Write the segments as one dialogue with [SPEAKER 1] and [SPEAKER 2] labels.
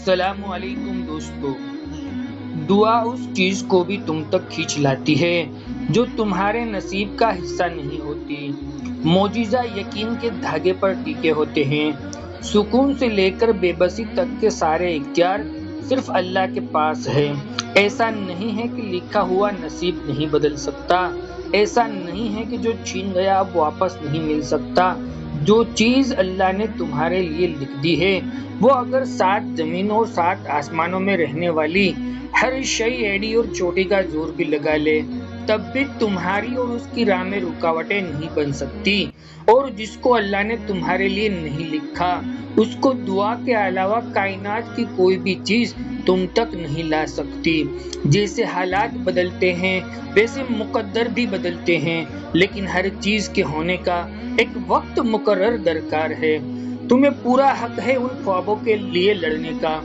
[SPEAKER 1] السلام علیکم دوستو۔ دعا اس چیز کو بھی تم تک کھینچ لاتی ہے جو تمہارے نصیب کا حصہ نہیں ہوتی۔ معجزہ یقین کے دھاگے پر ٹکے ہوتے ہیں۔ سکون سے لے کر بے بسی تک کے سارے اختیار صرف اللہ کے پاس ہے۔ ایسا نہیں ہے کہ لکھا ہوا نصیب نہیں بدل سکتا، ایسا نہیں ہے کہ جو چھین گیا اب واپس نہیں مل سکتا۔ جو چیز اللہ نے تمہارے لیے لکھ دی ہے وہ اگر 7 زمینوں اور 7 آسمانوں میں رہنے والی ہر شے ایڑی اور چوٹی کا زور بھی لگا لے تب بھی تمہاری اور اس کی راہ میں رکاوٹیں نہیں بن سکتی۔ اور جس کو اللہ نے تمہارے لیے نہیں لکھا اس کو دعا کے علاوہ کائنات کی کوئی بھی چیز تم تک نہیں لا سکتی۔ جیسے حالات بدلتے ہیں ویسے مقدر بھی بدلتے ہیں، لیکن ہر چیز کے ہونے کا ایک وقت مقرر درکار ہے۔ تمہیں پورا حق ہے ان خوابوں کے لیے لڑنے کا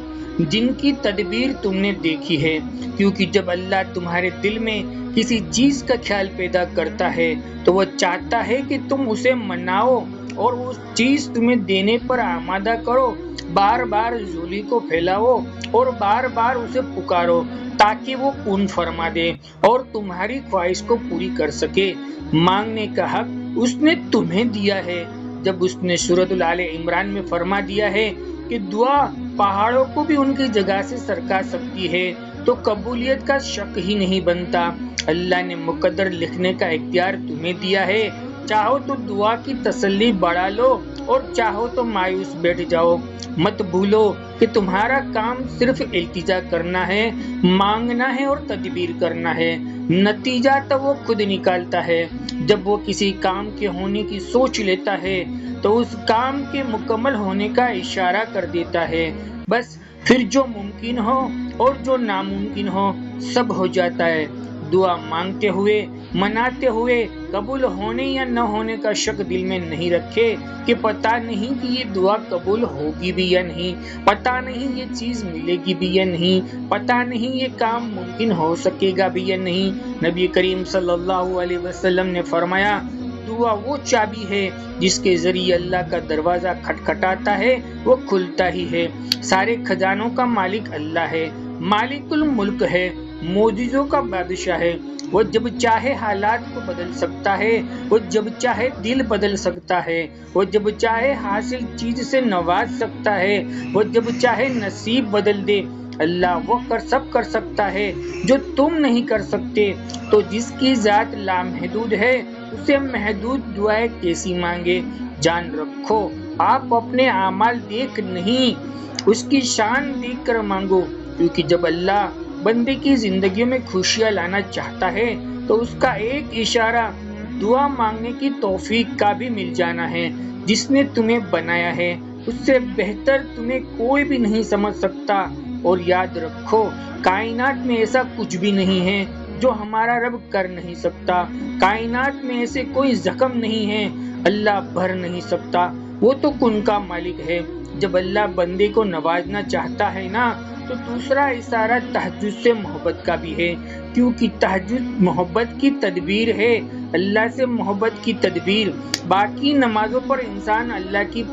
[SPEAKER 1] جن کی تدبیر تم نے دیکھی ہے، کیونکہ جب اللہ تمہارے دل میں کسی چیز کا خیال پیدا کرتا ہے تو وہ چاہتا ہے کہ تم اسے مناؤ اور اس چیز تمہیں دینے پر آمادہ کرو۔ بار بار جھولی کو پھیلاؤ اور بار بار اسے پکارو تاکہ وہ کن فرما دے اور تمہاری خواہش کو پوری کر سکے۔ مانگنے کا حق اس نے تمہیں دیا ہے۔ جب اس نے سورۃ آل عمران میں فرما دیا ہے کہ دعا پہاڑوں کو بھی ان کی جگہ سے سرکا سکتی ہے تو قبولیت کا شک ہی نہیں بنتا۔ اللہ نے مقدر لکھنے کا اختیار تمہیں دیا ہے۔ چاہو تو دعا کی تسلی بڑھا لو اور چاہو تو مایوس بیٹھ جاؤ۔ مت بھولو کہ تمہارا کام صرف التجا کرنا ہے، مانگنا ہے اور تدبیر کرنا ہے۔ نتیجہ تو وہ خود نکالتا ہے۔ جب وہ کسی کام کے ہونے کی سوچ لیتا ہے تو اس کام کے مکمل ہونے کا اشارہ کر دیتا ہے۔ بس پھر جو ممکن ہو اور جو ناممکن ہو سب ہو جاتا ہے۔ دعا مانگتے ہوئے، مناتے ہوئے قبول ہونے یا نہ ہونے کا شک دل میں نہیں رکھے کہ پتہ نہیں کہ یہ دعا قبول ہوگی بھی یا نہیں، پتہ نہیں یہ چیز ملے گی بھی یا نہیں، پتہ نہیں یہ کام ممکن ہو سکے گا بھی یا نہیں۔ نبی کریم صلی اللہ علیہ وسلم نے فرمایا، دعا وہ چابی ہے جس کے ذریعے اللہ کا دروازہ کھٹکھٹاتا ہے وہ کھلتا ہی ہے۔ سارے خزانوں کا مالک اللہ ہے، مالک الملک ہے، معجزوں کا بادشاہ ہے۔ وہ جب چاہے حالات کو بدل سکتا ہے، وہ جب چاہے دل بدل سکتا ہے، وہ جب چاہے حاصل چیز سے نواز سکتا ہے، وہ جب چاہے نصیب بدل دے۔ اللہ وہ سب کر سکتا ہے جو تم نہیں کر سکتے۔ تو جس کی ذات لامحدود ہے اسے محدود دعائیں کیسی مانگے؟ جان رکھو آپ اپنے اعمال دیکھ نہیں اس کی شان دیکھ کر مانگو، کیونکہ جب اللہ بندے کی زندگیوں میں خوشیاں لانا چاہتا ہے تو اس کا ایک اشارہ دعا مانگنے کی توفیق کا بھی مل جانا ہے۔ جس نے تمہیں بنایا ہے اس سے بہتر تمہیں کوئی بھی نہیں سمجھ سکتا۔ اور یاد رکھو کائنات میں ایسا کچھ بھی نہیں ہے جو ہمارا رب کر نہیں سکتا۔ کائنات میں ایسے کوئی زخم نہیں ہے اللہ بھر نہیں سکتا، وہ تو کن کا مالک ہے۔ جب اللہ بندے کو نوازنا چاہتا ہے نا تو دوسرا اشارہ تہجد سے محبت کا بھی ہے، کیونکہ تہجد محبت کی تدبیر ہے، اللہ سے محبت کی تدبیر۔ باقی نمازوں پر انسان اللہ کی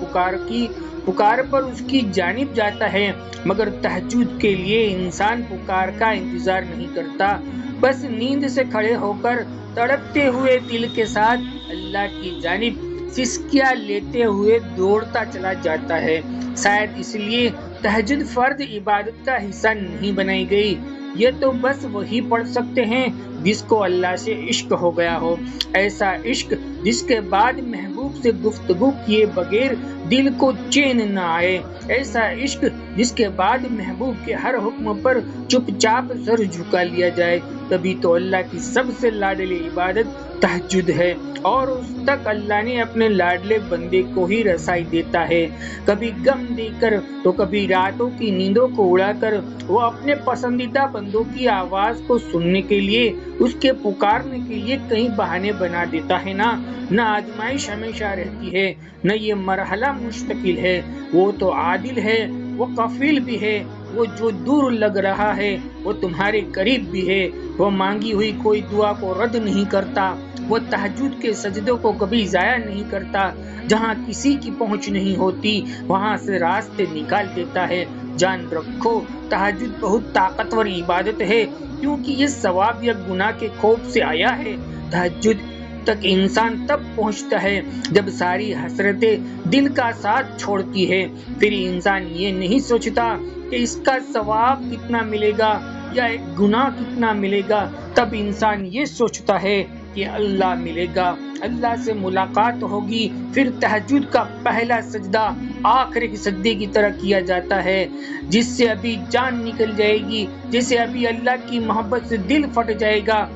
[SPEAKER 1] پکار پر اس کی جانب جاتا ہے، مگر تہجد کے لیے انسان پکار کا انتظار نہیں کرتا، بس نیند سے کھڑے ہو کر تڑپتے ہوئے دل کے ساتھ اللہ کی جانب سسکیاں لیتے ہوئے دوڑتا چلا جاتا ہے۔ شاید اس لیے تہجد فرض عبادت کا حصہ نہیں بنائی گئی۔ یہ تو بس وہی پڑھ سکتے ہیں جس کو اللہ سے عشق ہو گیا ہو، ایسا عشق جس کے بعد محبوب سے گفتگو کیے بغیر دل کو چین نہ آئے، ایسا عشق جس کے بعد محبوب کے ہر حکم پر چپ چاپ سر جھکا لیا جائے۔ تبھی تو اللہ کی سب سے لاڈلی عبادت تہجد ہے، اور اس تک اللہ نے اپنے لاڈلے بندے کو ہی رسائی دیتا ہے۔ کبھی غم دے کر تو کبھی راتوں کی نیندوں کو اڑا کر وہ اپنے پسندیدہ بندوں کی آواز کو سننے کے لیے، اس کے پکارنے کے لیے کئی بہانے بنا دیتا ہے نا۔ نہ آزمائش ہمیشہ رہتی ہے نہ یہ مرحلہ مستقل ہے۔ وہ تو عادل ہے، وہ کفیل بھی ہے، وہ جو دور لگ رہا ہے وہ تمہارے قریب بھی ہے۔ وہ مانگی ہوئی کوئی دعا کو رد نہیں کرتا، وہ تہجد کے سجدوں کو کبھی ضائع نہیں کرتا۔ جہاں کسی کی پہنچ نہیں ہوتی وہاں سے راستے نکال دیتا ہے۔ جان رکھو تہجد بہت طاقتور عبادت ہے، کیونکہ یہ ثواب یا گناہ کے خوف سے آیا ہے۔ تہجد تک انسان تب پہنچتا ہے جب ساری حسرتیں دل کا ساتھ چھوڑتی ہے۔ پھر انسان یہ نہیں سوچتا کہ اس کا ثواب کتنا ملے گا یا گناہ کتنا ملے گا، تب انسان یہ سوچتا ہے کہ اللہ ملے گا، اللہ سے ملاقات ہوگی۔ پھر تہجد کا پہلا سجدہ آخری سجدے کی طرح کیا جاتا ہے، جس سے ابھی جان نکل جائے گی، جسے ابھی اللہ کی محبت سے دل پھٹ جائے گا،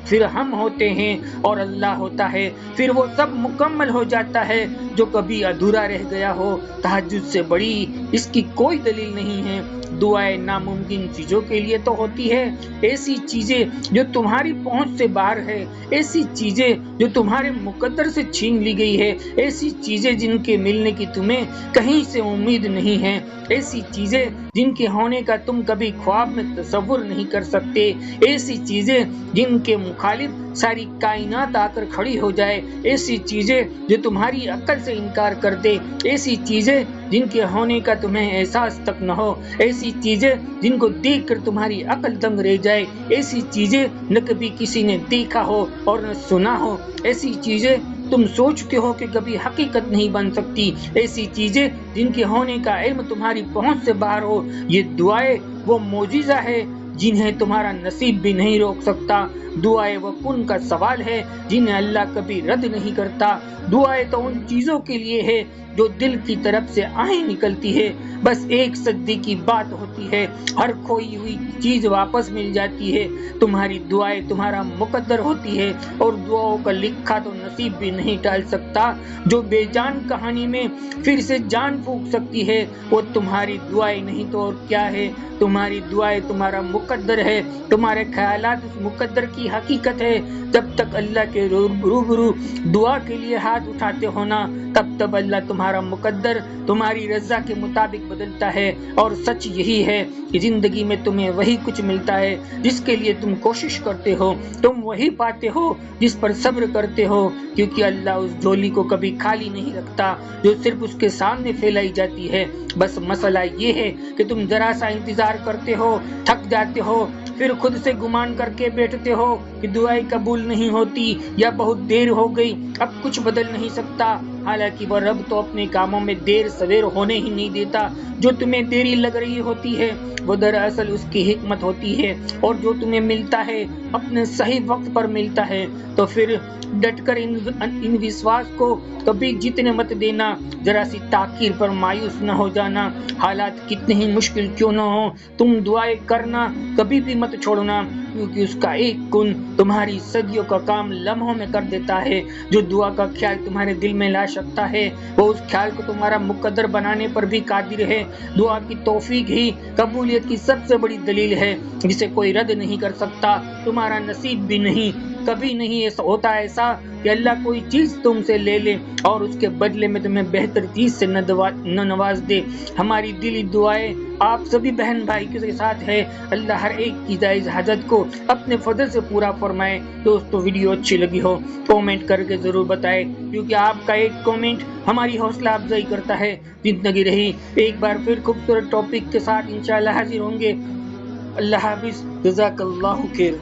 [SPEAKER 1] پھر ہم ہوتے ہیں اور اللہ ہوتا ہے، پھر وہ سب مکمل ہو جاتا ہے جو کبھی ادھورا رہ گیا ہو۔ تہجد سے بڑی اس کی کوئی دلیل نہیں ہے۔ دعائیں ناممکن چیزوں کے لیے تو ہوتی ہے، ایسی چیزیں جو تمہاری پہنچ سے باہر ہے، ایسی چیزیں جو تمہارے مقدر سے چھین لی گئی ہے، ایسی چیزیں جن کے ملنے کی تمہیں کہیں سے امید نہیں ہے، ایسی چیزیں جن کے ہونے کا تم کبھی خواب میں تصور نہیں کر سکتے، ایسی چیزیں جن کے مخالف ساری کائنات آ کر کھڑی ہو جائے، ایسی چیزیں جو تمہاری عقل سے انکار کر دے، ایسی چیزیں جن کے ہونے کا تمہیں احساس تک نہ ہو، ایسی چیزیں جن کو دیکھ کر تمہاری عقل دنگ رہ جائے، ایسی چیزیں نہ کبھی کسی نے دیکھا ہو اور نہ سنا ہو، ایسی چیزیں تم سوچتے ہو کہ کبھی حقیقت نہیں بن سکتی، ایسی چیزیں جن کے ہونے کا علم تمہاری پہنچ سے باہر ہو۔ یہ دعائیں وہ معجزہ ہے جنہیں تمہارا نصیب بھی نہیں روک سکتا۔ دعائیں وہ کن کا سوال ہے جنہیں اللہ کبھی رد نہیں کرتا۔ دعائیں تو ان چیزوں کے لیے ہے جو دل کی طرف سے آہیں نکلتی ہے، بس ایک سجدے کی بات ہوتی ہے، ہر کھوئی ہوئی چیز واپس مل جاتی ہے۔ تمہاری دعائیں تمہارا مقدر ہوتی ہے، اور دعاؤں کا لکھا تو نصیب بھی نہیں ٹال سکتا۔ جو بے جان کہانی میں پھر سے جان پھونک سکتی ہے، وہ تمہاری دعائیں نہیں تو اور کیا ہے۔ تمہاری دعائیں تمہارا مقدر ہے، تمہارے خیالات اس مقدر کی حقیقت ہے۔ جب تک اللہ کے روبرو دعا کے لیے ہاتھ اٹھاتے ہو نا، تب اللہ تمہارا مقدر تمہاری رضا کے مطابق بدلتا ہے۔ اور سچ یہی ہے کہ زندگی میں تمہیں وہی کچھ ملتا ہے جس کے لیے تم کوشش کرتے ہو، تم وہی پاتے ہو جس پر صبر کرتے ہو، کیونکہ اللہ اس جھولی کو کبھی خالی نہیں رکھتا جو صرف اس کے سامنے پھیلائی جاتی ہے۔ بس مسئلہ یہ ہے کہ تم ذرا سا انتظار کرتے ہو، تھک جاتے ہو، پھر خود سے گمان کر کے بیٹھتے ہو کہ دعائیں قبول نہیں ہوتی یا بہت دیر ہو گئی، اب کچھ بدل نہیں سکتا۔ حالانکہ وہ رب تو اپنے کاموں میں دیر سویر ہونے ہی نہیں دیتا۔ جو تمہیں دیری لگ رہی ہوتی ہے وہ دراصل اس کی حکمت ہوتی ہے، اور جو تمہیں ملتا ہے اپنے صحیح وقت پر ملتا ہے۔ تو پھر ڈٹ کر ان وشواس کو کبھی جیتنے مت دینا، ذرا سی تاخیر پر مایوس نہ ہو جانا۔ حالات کتنے ہی مشکل کیوں نہ ہو، تم دعائیں کرنا کبھی بھی مت چھوڑنا، کیونکہ اس کا ایک کن تمہاری صدیوں کا کام لمحوں میں کر دیتا ہے۔ جو دعا کا خیال تمہارے دل میں لا سکتا ہے، وہ اس خیال کو تمہارا مقدر بنانے پر بھی قادر ہے۔ دعا کی توفیق ہی قبولیت کی سب سے بڑی دلیل ہے، جسے کوئی رد نہیں کر سکتا۔ تمہارا نصیب بھی نہیں، کبھی نہیں ایسا ہوتا ایسا کہ اللہ کوئی چیز تم سے لے لے اور اس کے بدلے میں تمہیں بہتر چیز سے نہ نواز دے۔ ہماری دلی دعائیں آپ سبھی بہن بھائی کے ساتھ ہے۔ اللہ ہر ایک کی جائز حاجت کو اپنے فضل سے پورا فرمائے۔ دوستو ویڈیو اچھی لگی ہو کامنٹ کر کے ضرور بتائیں، کیونکہ آپ کا ایک کامنٹ ہماری حوصلہ افزائی کرتا ہے۔ زندگی رہی ایک بار پھر خوبصورت ٹاپک کے ساتھ انشاءاللہ حاضر ہوں گے۔ اللہ حافظ، جزاک اللہ خیر۔